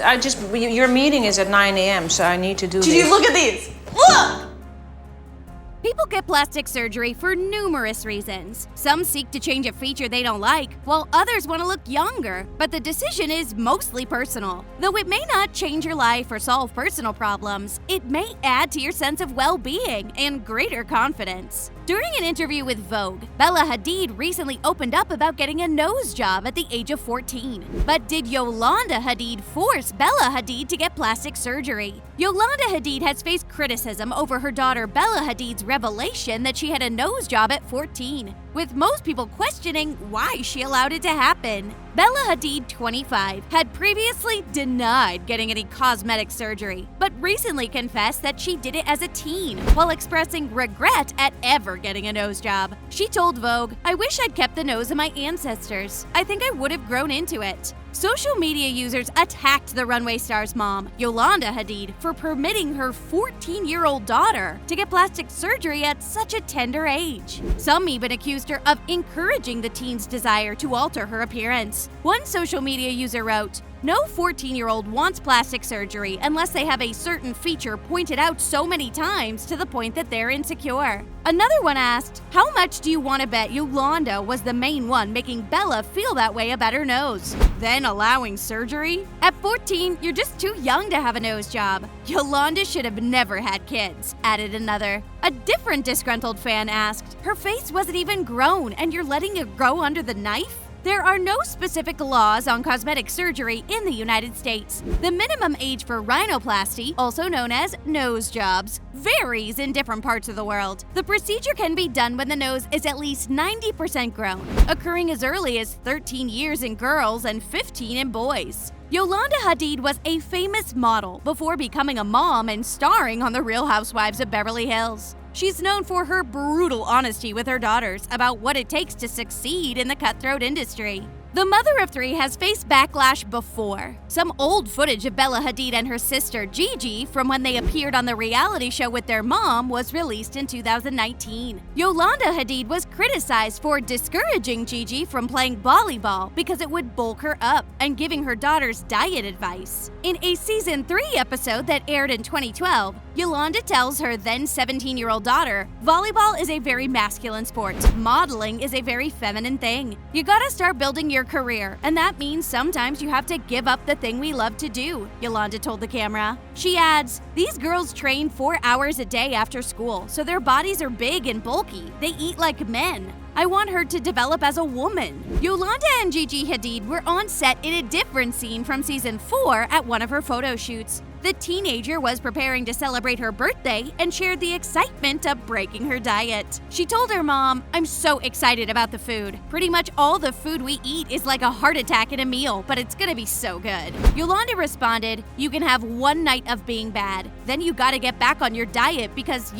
Your meeting is at 9 a.m., so I need to do this. Did you look at these? Look! People get plastic surgery for numerous reasons. Some seek to change a feature they don't like, while others want to look younger. But the decision is mostly personal. Though it may not change your life or solve personal problems, it may add to your sense of well-being and greater confidence. During an interview with Vogue, Bella Hadid recently opened up about getting a nose job at the age of 14. But did Yolanda Hadid force Bella Hadid to get plastic surgery? Yolanda Hadid has faced criticism over her daughter Bella Hadid's revelation that she had a nose job at 14, with most people questioning why she allowed it to happen. Bella Hadid, 25, had previously denied getting any cosmetic surgery, but recently confessed that she did it as a teen while expressing regret at ever getting a nose job. She told Vogue, "I wish I'd kept the nose of my ancestors. I think I would have grown into it." Social media users attacked the runway star's mom, Yolanda Hadid, for permitting her 14-year-old daughter to get plastic surgery at such a tender age. Some even accused her of encouraging the teen's desire to alter her appearance. One social media user wrote, "No 14-year-old wants plastic surgery unless they have a certain feature pointed out so many times to the point that they're insecure." Another one asked, "How much do you want to bet Yolanda was the main one making Bella feel that way about her nose? Then allowing surgery? At 14, you're just too young to have a nose job. Yolanda should have never had kids," added another. A different disgruntled fan asked, "Her face wasn't even grown and you're letting it grow under the knife?" There are no specific laws on cosmetic surgery in the United States. The minimum age for rhinoplasty, also known as nose jobs, varies in different parts of the world. The procedure can be done when the nose is at least 90% grown, occurring as early as 13 years in girls and 15 in boys. Yolanda Hadid was a famous model before becoming a mom and starring on The Real Housewives of Beverly Hills. She's known for her brutal honesty with her daughters about what it takes to succeed in the cutthroat industry. The mother of three has faced backlash before. Some old footage of Bella Hadid and her sister Gigi from when they appeared on the reality show with their mom was released in 2019. Yolanda Hadid was criticized for discouraging Gigi from playing volleyball because it would bulk her up and giving her daughters diet advice. In a season 3 episode that aired in 2012, Yolanda tells her then 17-year-old daughter, "Volleyball is a very masculine sport. Modeling is a very feminine thing. You gotta start building your career, and that means sometimes you have to give up the thing we love to do," Yolanda told the camera. She adds, "These girls train 4 hours a day after school, so their bodies are big and bulky. They eat like men. I want her to develop as a woman." Yolanda and Gigi Hadid were on set in a different scene from season 4 at one of her photo shoots. The teenager was preparing to celebrate her birthday and shared the excitement of breaking her diet. She told her mom, "I'm so excited about the food. Pretty much all the food we eat is like a heart attack in a meal, but it's gonna be so good." Yolanda responded, "You can have one night of being bad. Then you gotta get back on your diet because,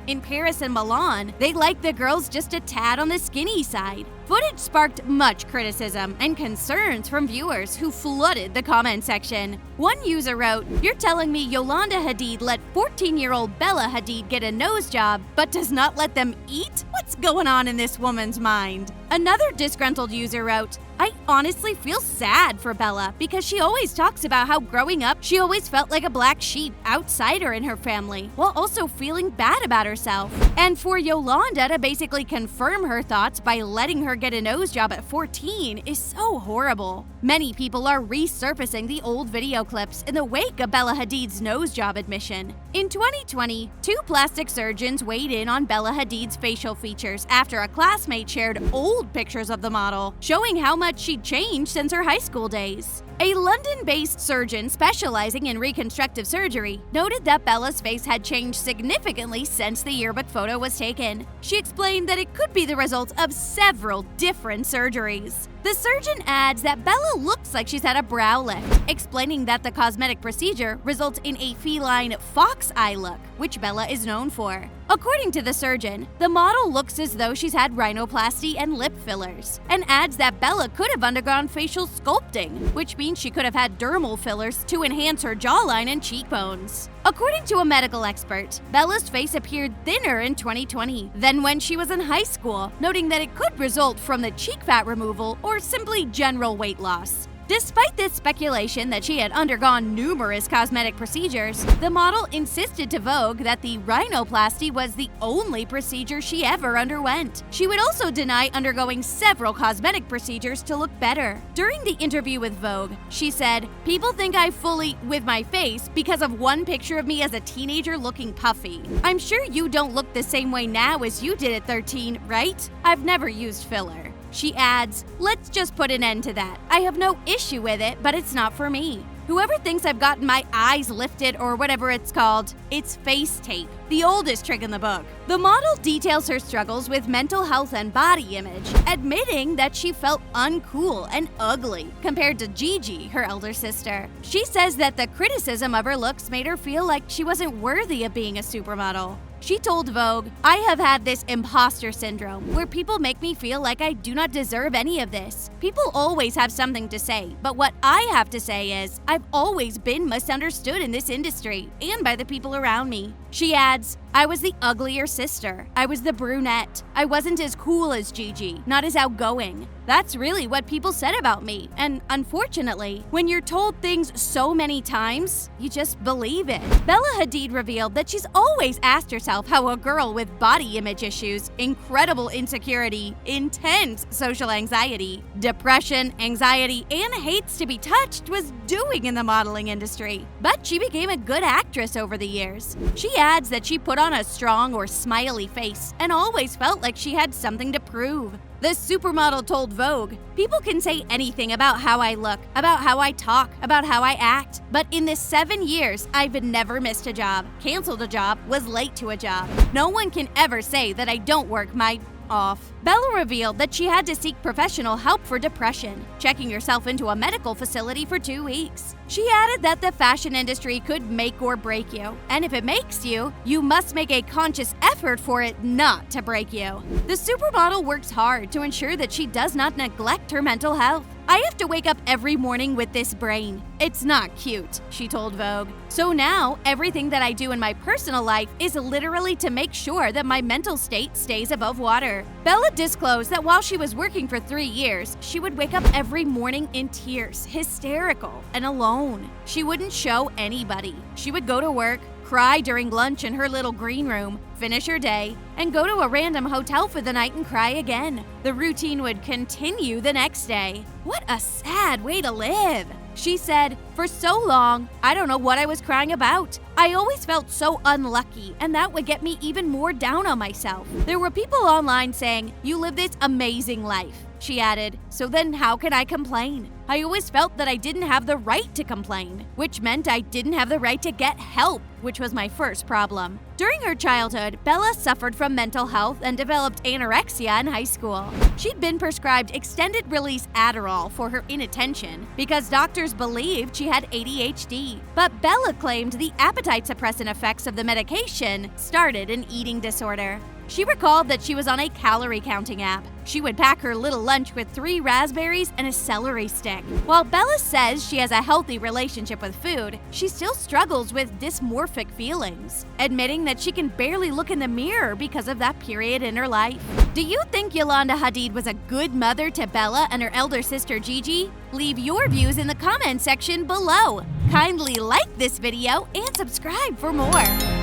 in Paris and Milan, they like the girls just a tad on the skinny side." Footage sparked much criticism and concerns from viewers who flooded the comment section. One user wrote, "You're telling me Yolanda Hadid let 14-year-old Bella Hadid get a nose job, but does not let them eat? What's going on in this woman's mind?" Another disgruntled user wrote, "I honestly feel sad for Bella because she always talks about how growing up she always felt like a black sheep, outsider in her family, while also feeling bad about herself. And for Yolanda to basically confirm her thoughts by letting her get a nose job at 14 is so horrible." Many people are resurfacing the old video clips in the wake of Bella Hadid's nose job admission. In 2020, 2 plastic surgeons weighed in on Bella Hadid's facial features after a classmate shared old pictures of the model, showing how much she'd changed since her high school days. A London-based surgeon specializing in reconstructive surgery noted that Bella's face had changed significantly since the yearbook photo was taken. She explained that it could be the result of several different surgeries. The surgeon adds that Bella looks like she's had a brow lift, explaining that the cosmetic procedure results in a feline fox eye look, which Bella is known for. According to the surgeon, the model looks as though she's had rhinoplasty and lip fillers, and adds that Bella could have undergone facial sculpting, which means she could have had dermal fillers to enhance her jawline and cheekbones. According to a medical expert, Bella's face appeared thinner in 2020 than when she was in high school, noting that it could result from the cheek fat removal or simply general weight loss. Despite this speculation that she had undergone numerous cosmetic procedures, the model insisted to Vogue that the rhinoplasty was the only procedure she ever underwent. She would also deny undergoing several cosmetic procedures to look better. During the interview with Vogue, she said, "People think I fully with my face because of one picture of me as a teenager looking puffy. I'm sure you don't look the same way now as you did at 13, right? I've never used filler." She adds, "Let's just put an end to that. I have no issue with it, but it's not for me. Whoever thinks I've gotten my eyes lifted or whatever it's called, it's face tape, the oldest trick in the book." The model details her struggles with mental health and body image, admitting that she felt uncool and ugly compared to Gigi, her elder sister. She says that the criticism of her looks made her feel like she wasn't worthy of being a supermodel. She told Vogue, "I have had this imposter syndrome where people make me feel like I do not deserve any of this. People always have something to say, but what I have to say is, I've always been misunderstood in this industry and by the people around me." She adds, "I was the uglier sister. I was the brunette. I wasn't as cool as Gigi, not as outgoing. That's really what people said about me. And unfortunately, when you're told things so many times, you just believe it." Bella Hadid revealed that she's always asked herself how a girl with body image issues, incredible insecurity, intense social anxiety, depression, anxiety, and hates to be touched was doing in the modeling industry. But she became a good actress over the years. She adds that she put on a strong or smiley face and always felt like she had something to prove. The supermodel told Vogue, "People can say anything about how I look, about how I talk, about how I act, but in the 7 years, I've never missed a job, canceled a job, was late to a job. No one can ever say that I don't work my off." Bella revealed that she had to seek professional help for depression, checking herself into a medical facility for 2 weeks. She added that the fashion industry could make or break you, and if it makes you, you must make a conscious effort for it not to break you. The supermodel works hard to ensure that she does not neglect her mental health. "I have to wake up every morning with this brain. It's not cute," she told Vogue. "So now, everything that I do in my personal life is literally to make sure that my mental state stays above water." Bella disclosed that while she was working for 3 years, she would wake up every morning in tears, hysterical, and alone. She wouldn't show anybody. She would go to work, cry during lunch in her little green room, finish her day, and go to a random hotel for the night and cry again. The routine would continue the next day. What a sad way to live. She said, "For so long, I don't know what I was crying about. I always felt so unlucky, and that would get me even more down on myself. There were people online saying, 'You live this amazing life.'" She added, "So then how could I complain? I always felt that I didn't have the right to complain, which meant I didn't have the right to get help, which was my first problem." During her childhood, Bella suffered from mental health and developed anorexia in high school. She'd been prescribed extended-release Adderall for her inattention because doctors believed she had ADHD. But Bella claimed the appetite-suppressant effects of the medication started an eating disorder. She recalled that she was on a calorie counting app. She would pack her little lunch with 3 raspberries and a celery stick. While Bella says she has a healthy relationship with food, she still struggles with dysmorphic feelings, admitting that she can barely look in the mirror because of that period in her life. Do you think Yolanda Hadid was a good mother to Bella and her elder sister Gigi? Leave your views in the comment section below. Kindly like this video and subscribe for more.